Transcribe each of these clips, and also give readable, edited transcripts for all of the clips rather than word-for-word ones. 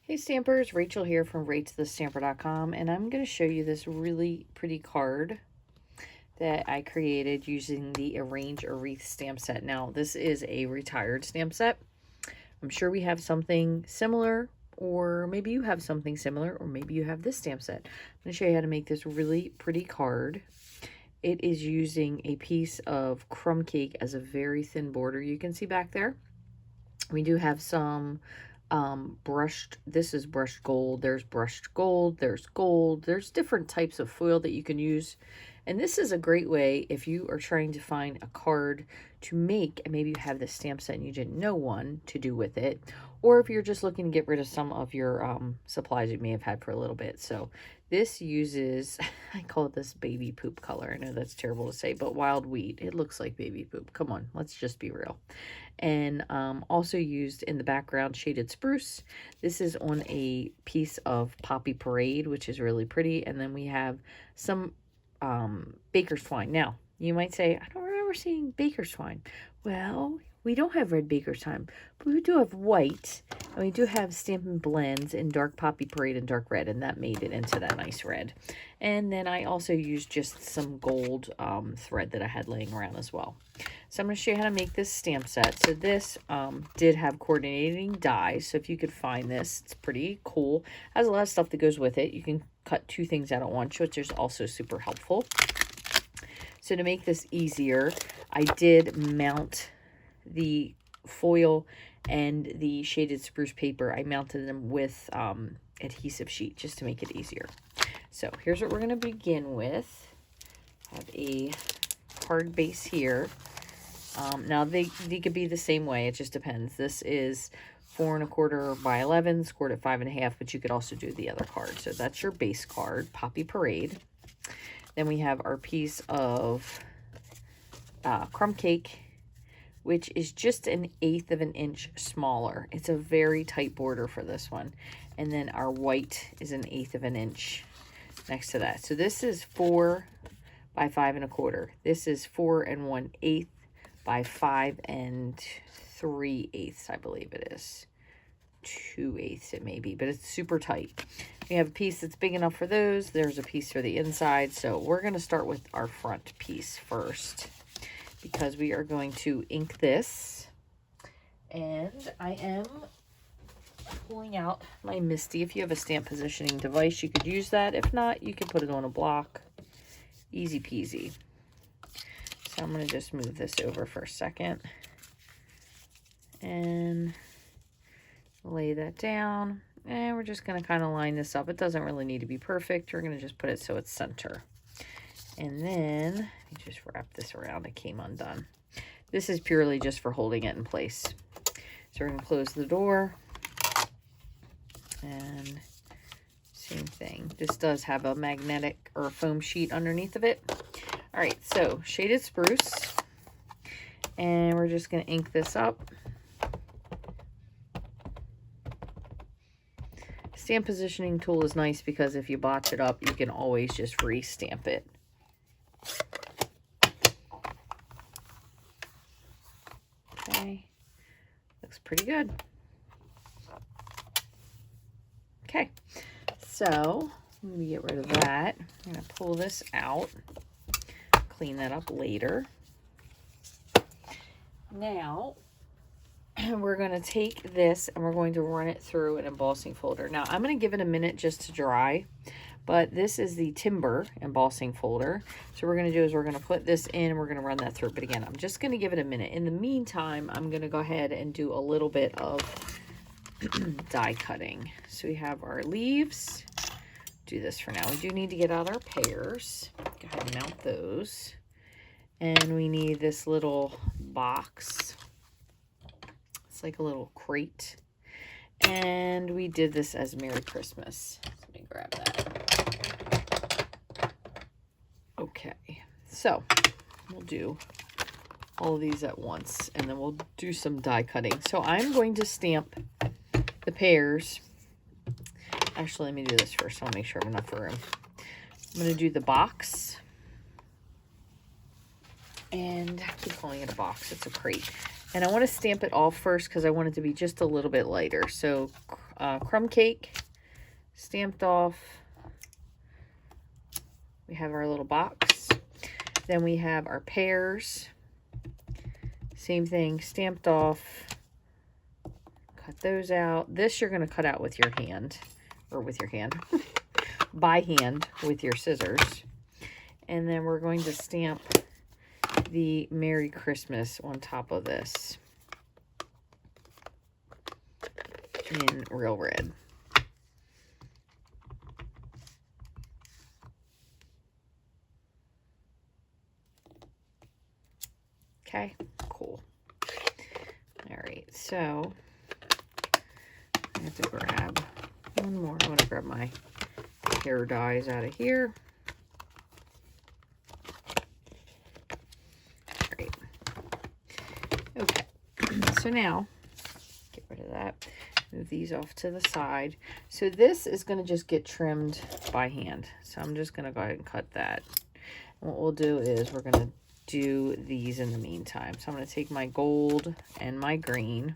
Hey Stampers, Rachel here from Rachthestamper.com, and I'm going to show you this really pretty card that I created using the Arrange or Wreath stamp set. Now, this is a retired stamp set. I'm sure we have something similar, or maybe you have something similar, or maybe you have this stamp set. I'm going to show you how to make this really pretty card. It is using a piece of crumb cake as a very thin border. You can see back there. We do have some brushed, this is brushed gold, there's brushed gold, there's different types of foil that you can use. And this is a great way if you are trying to find a card to make, and maybe you have this stamp set and you didn't know one to do with it, or if you're just looking to get rid of some of your supplies you may have had for a little bit. So this uses, I call it this baby poop color. I know that's terrible to say, but wild wheat. It looks like baby poop. Come on, let's just be real. And also used in the background shaded spruce. This is on a piece of Poppy Parade, which is really pretty. And then we have some baker's twine. Now, you might say, I don't remember seeing baker's twine. Well, we don't have red baker's twine, but we do have white, and we do have Stampin' Blends in dark Poppy Parade and dark red, and that made it into that nice red. And then I also used just some gold thread that I had laying around as well. So I'm going to show you how to make this stamp set. So this did have coordinating dies, so if you could find this, it's pretty cool. Has a lot of stuff that goes with it. You can cut two things out at once, which is also super helpful. So to make this easier, I did mount the foil and the shaded spruce paper. I mounted them with adhesive sheet just to make it easier. So here's what we're going to begin with. I have a card base here. Now they could be the same way, it just depends. This is 4 1/4 by 11, scored at 5 1/2, but you could also do the other card. So that's your base card, Poppy Parade. Then we have our piece of crumb cake, which is just 1/8 of an inch smaller. It's a very tight border for this one. And then our white is 1/8 of an inch next to that. So this is 4 by 5 1/4. This is 4 1/8 by 5 3/8, I believe it is. 2/8 it may be, but it's super tight. We have a piece that's big enough for those. There's a piece for the inside. So we're going to start with our front piece first, because we are going to ink this. And I am pulling out my Misty. If you have a stamp positioning device, you could use that. If not, you can put it on a block. Easy peasy. So I'm going to just move this over for a second and lay that down. And we're just going to kind of line this up. It doesn't really need to be perfect. We're going to just put it so it's center. And then, let me just wrap this around. It came undone. This is purely just for holding it in place. So we're going to close the door. And same thing. This does have a magnetic or a foam sheet underneath of it. All right, so shaded spruce. And we're just going to ink this up. Stamp positioning tool is nice because if you botch it up, you can always just re-stamp it. Okay, looks pretty good. Okay, so let me get rid of that. I'm going to pull this out, clean that up later. Now, we're going to take this and we're going to run it through an embossing folder. Now, I'm going to give it a minute just to dry, but this is the Timber embossing folder. So what we're going to do is we're going to put this in and we're going to run that through. But again, I'm just going to give it a minute. In the meantime, I'm going to go ahead and do a little bit of die cutting. So we have our leaves. Do this for now. We do need to get out our pears. Go ahead and mount those. And we need this little box. It's like a little crate. And we did this as Merry Christmas. Let me grab that. Okay, so we'll do all of these at once and then we'll do some die cutting. So I'm going to stamp the pears. Actually, let me do this first. I'll make sure I have enough room. I'm going to do the box. And I keep calling it a box. It's a crate. And I want to stamp it all first because I want it to be just a little bit lighter. So crumb cake stamped off. We have our little box. Then we have our pears. Same thing, stamped off. Cut those out. This you're going to cut out with your hand, or with your hand, by hand with your scissors. And then we're going to stamp the Merry Christmas on top of this in real red. Okay, cool. All right, so I have to grab one more. I'm going to grab my hair dyes out of here. Great. Okay, so now, get rid of that. Move these off to the side. So this is going to just get trimmed by hand. So I'm just going to go ahead and cut that. And what we'll do is we're going to do these in the meantime. So I'm going to take my gold and my green.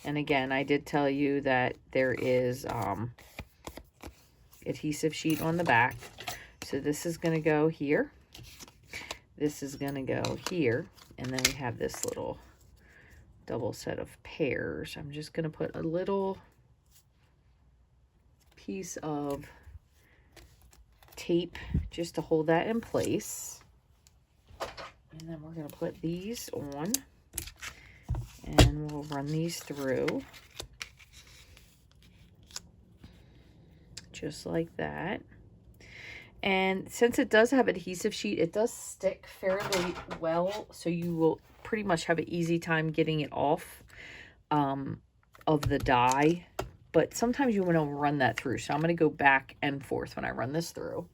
And again, I did tell you that there is adhesive sheet on the back. So this is going to go here. This is going to go here. And then we have this little double set of pears. I'm just going to put a little piece of tape just to hold that in place. And then we're going to put these on, and we'll run these through just like that. And since it does have adhesive sheet, it does stick fairly well, so you will pretty much have an easy time getting it off of the die. But sometimes you want to run that through, so I'm going to go back and forth when I run this through.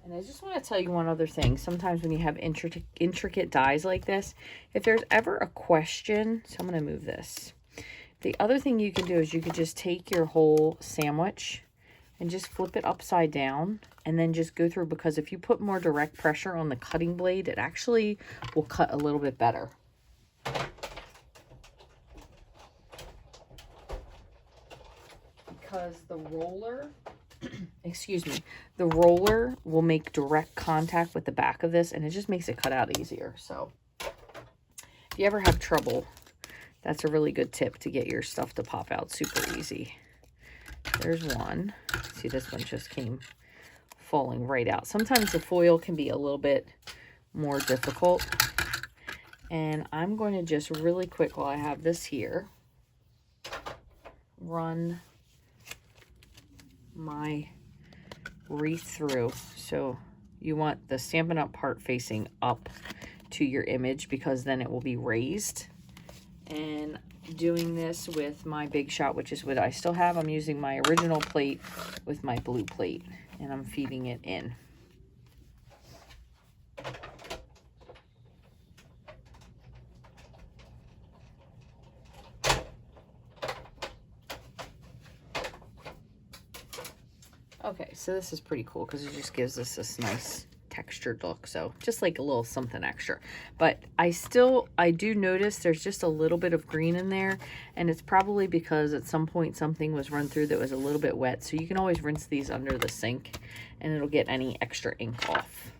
And I just want to tell you one other thing. Sometimes when you have intricate dies like this, if there's ever a question, so I'm going to move this. The other thing you can do is you could just take your whole sandwich and just flip it upside down and then just go through, because if you put more direct pressure on the cutting blade, it actually will cut a little bit better. Because the roller, excuse me, the roller will make direct contact with the back of this, and it just makes it cut out easier. So if you ever have trouble, that's a really good tip to get your stuff to pop out super easy. There's one. See, this one just came falling right out. Sometimes the foil can be a little bit more difficult. And I'm going to just really quick, while I have this here, run my wreath through. So you want the Stampin' Up part facing up to your image, because then it will be raised. And doing this with my Big Shot, which is what I still have. I'm using my original plate with my blue plate, and I'm feeding it in. Okay, so this is pretty cool because it just gives us this nice textured look. So just like a little something extra. But I do notice there's just a little bit of green in there, and it's probably because at some point something was run through that was a little bit wet. So you can always rinse these under the sink and it'll get any extra ink off.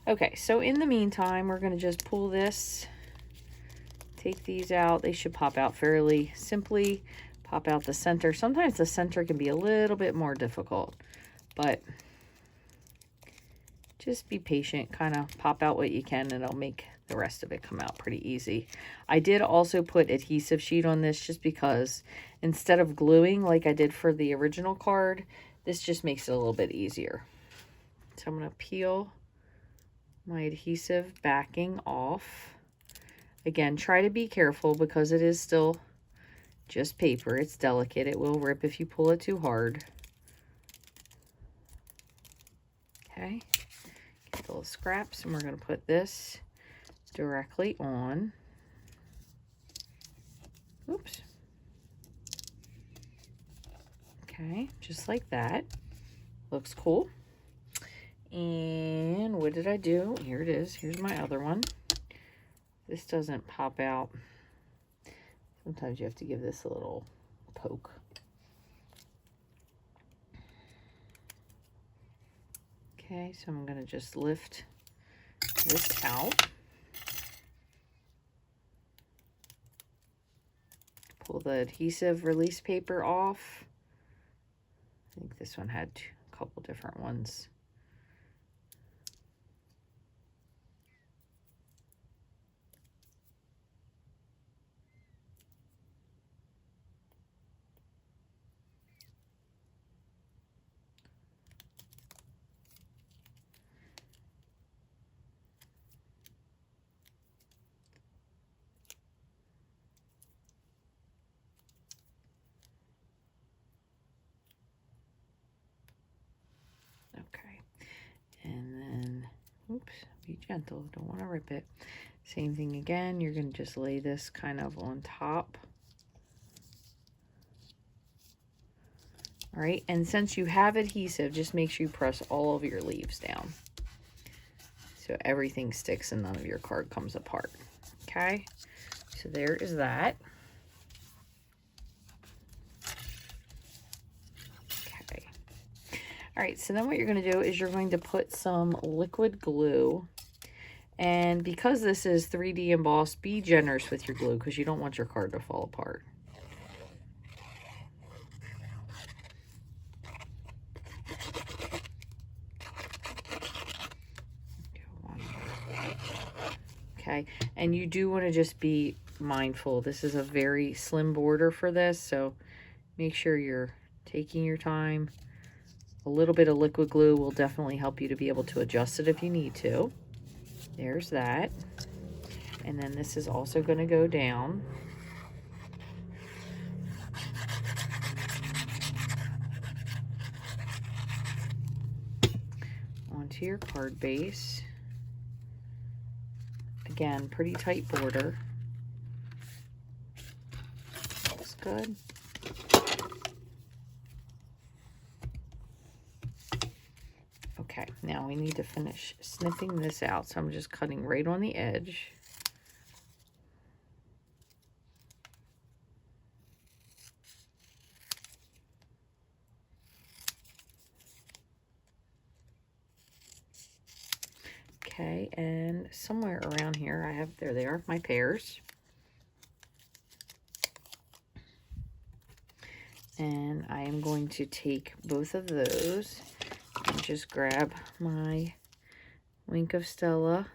Okay, so in the meantime, we're going to just pull this, take these out. They should pop out fairly simply. Pop out the center. Sometimes the center can be a little bit more difficult, but just be patient, kind of pop out what you can, and it'll make the rest of it come out pretty easy. I did also put adhesive sheet on this just because instead of gluing like I did for the original card, this just makes it a little bit easier. So I'm going to peel my adhesive backing off. Again, try to be careful because it is still just paper. It's delicate. It will rip if you pull it too hard. Okay. Get the little scraps, and we're going to put this directly on. Oops. Okay, just like that. Looks cool. And what did I do? Here it is. Here's my other one. This doesn't pop out. Sometimes you have to give this a little poke. Okay, so I'm going to just lift this out. Pull the adhesive release paper off. I think this one had a couple different ones. Okay, and then, oops, be gentle, don't want to rip it. Same thing again, you're going to just lay this kind of on top. All right, and since you have adhesive, just make sure you press all of your leaves down so everything sticks and none of your card comes apart. Okay, so there is that. All right, so then what you're going to do is you're going to put some liquid glue. And because this is 3D embossed, be generous with your glue because you don't want your card to fall apart. Okay, and you do want to just be mindful. This is a very slim border for this, so make sure you're taking your time. A little bit of liquid glue will definitely help you to be able to adjust it if you need to. There's that. And then this is also going to go down. Onto your card base. Again, pretty tight border. Looks good. Okay, now we need to finish snipping this out, so I'm just cutting right on the edge. Okay, and somewhere around here I have, there they are, my pears. And I am going to take both of those and just grab my Wink of Stella.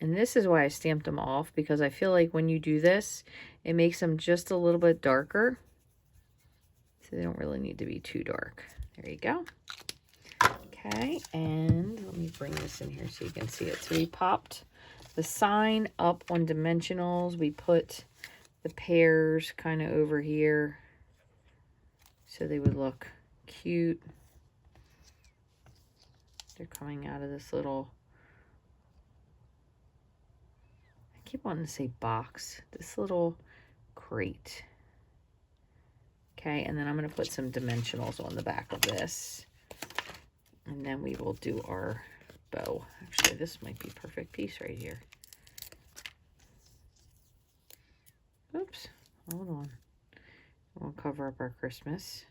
And this is why I stamped them off, because I feel like when you do this, it makes them just a little bit darker. So they don't really need to be too dark. There you go. Okay, and let me bring this in here so you can see it. So we popped the sign up on dimensionals. We put the pears kind of over here so they would look cute. They're coming out of this little, I keep wanting to say box, this little crate. Okay, and then I'm going to put some dimensionals on the back of this. And then we will do our bow. Actually, this might be a perfect piece right here. Oops, hold on. We'll cover up our Christmas.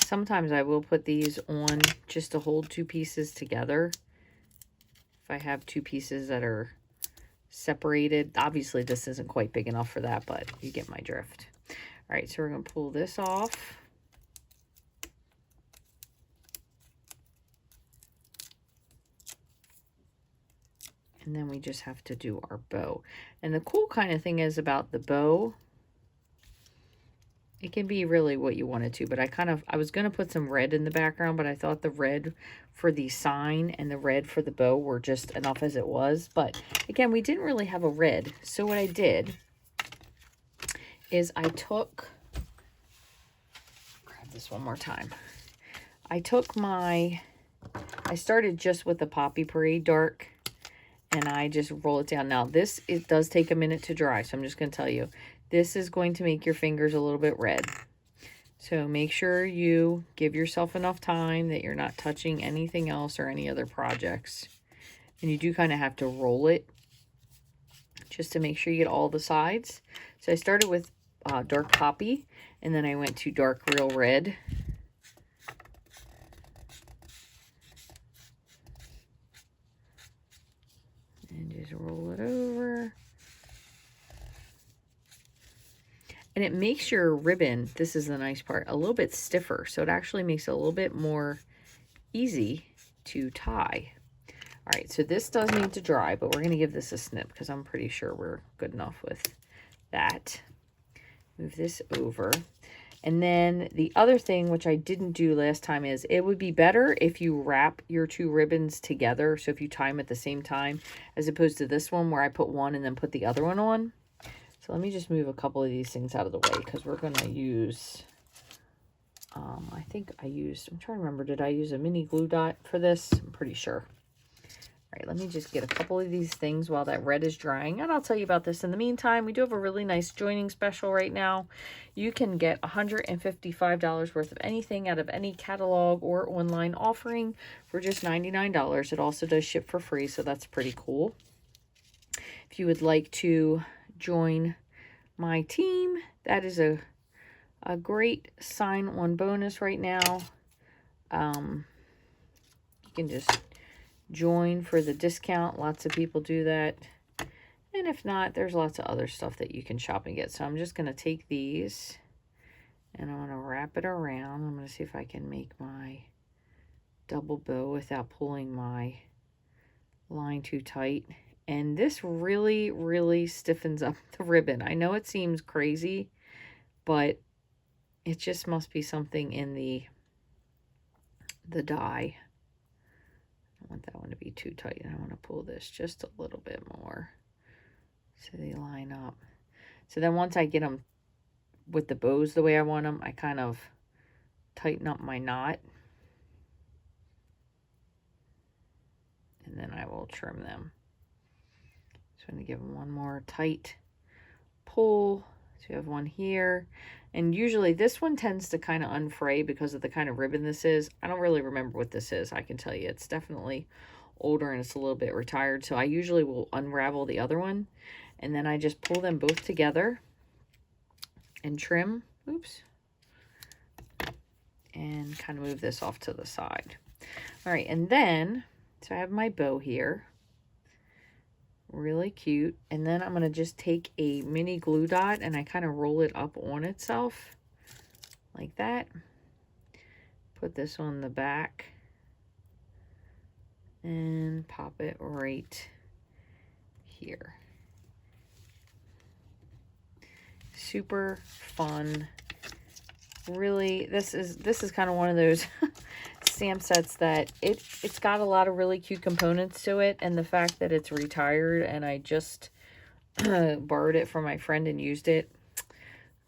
Sometimes I will put these on just to hold two pieces together. If I have two pieces that are separated. Obviously, this isn't quite big enough for that, but you get my drift. All right, so we're going to pull this off. And then we just have to do our bow. And the cool kind of thing is about the bow, it can be really what you want it to, but I was going to put some red in the background, but I thought the red for the sign and the red for the bow were just enough as it was. But again, we didn't really have a red. So what I did is I took, grab this one more time. I started just with the Poppy Parade dark, and I just roll it down. Now this, it does take a minute to dry, so I'm just going to tell you, this is going to make your fingers a little bit red. So make sure you give yourself enough time that you're not touching anything else or any other projects. And you do kind of have to roll it just to make sure you get all the sides. So I started with dark Poppy, and then I went to dark Real Red. And just roll it over. And it makes your ribbon, this is the nice part, a little bit stiffer. So it actually makes it a little bit more easy to tie. All right, so this does need to dry, but we're going to give this a snip because I'm pretty sure we're good enough with that. Move this over. And then the other thing, which I didn't do last time, is it would be better if you wrap your two ribbons together. So if you tie them at the same time, as opposed to this one where I put one and then put the other one on. So let me just move a couple of these things out of the way because we're going to use, I think I used, I'm trying to remember, did I use a mini glue dot for this? I'm pretty sure. All right, let me just get a couple of these things while that red is drying, and I'll tell you about this in the meantime. We do have a really nice joining special right now. You can get $155 worth of anything out of any catalog or online offering for just $99. It also does ship for free, so that's pretty cool. If you would like to join my team, that is a great sign-on bonus right now. You can just join for the discount. Lots of people do that. And if not, there's lots of other stuff that you can shop and get. So I'm just going to take these and I'm going to wrap it around. I'm going to see if I can make my double bow without pulling my line too tight. And this really, really stiffens up the ribbon. I know it seems crazy, but it just must be something in the dye. I don't want that one to be too tight, and I want to pull this just a little bit more so they line up. So then once I get them with the bows the way I want them, I kind of tighten up my knot. And then I will trim them. So I'm going to give them one more tight pull. So you have one here. And usually this one tends to kind of unfray because of the kind of ribbon this is. I don't really remember what this is. I can tell you it's definitely older and it's a little bit retired. So I usually will unravel the other one. And then I just pull them both together and trim. Oops. And kind of move this off to the side. All right. And then, so I have my bow here. Really cute. And then I'm going to just take a mini glue dot and I kind of roll it up on itself like that. Put this on the back and pop it right here. Super fun. Really, this is kind of one of those stamp sets that it's got a lot of really cute components to it, and the fact that it's retired and I just borrowed it from my friend and used it,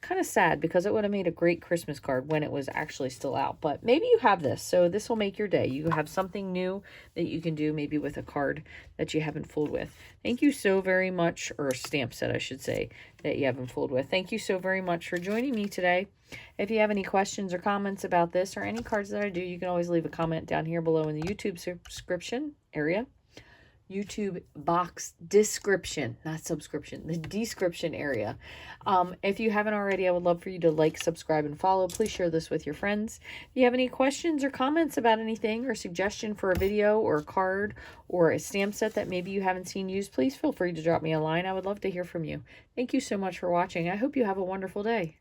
kind of sad because it would have made a great Christmas card when it was actually still out. But maybe you have this, so this will make your day. You have something new that you can do maybe with a card that you haven't fooled with. Thank you so very much, or a stamp set I should say, that you haven't fooled with. Thank you so very much for joining me today. If you have any questions or comments about this or any cards that I do, you can always leave a comment down here below in the YouTube subscription area. YouTube box description, not subscription, the description area. If you haven't already, I would love for you to like, subscribe, and follow. Please share this with your friends. If you have any questions or comments about anything or suggestion for a video or a card or a stamp set that maybe you haven't seen used, please feel free to drop me a line. I would love to hear from you. Thank you so much for watching. I hope you have a wonderful day.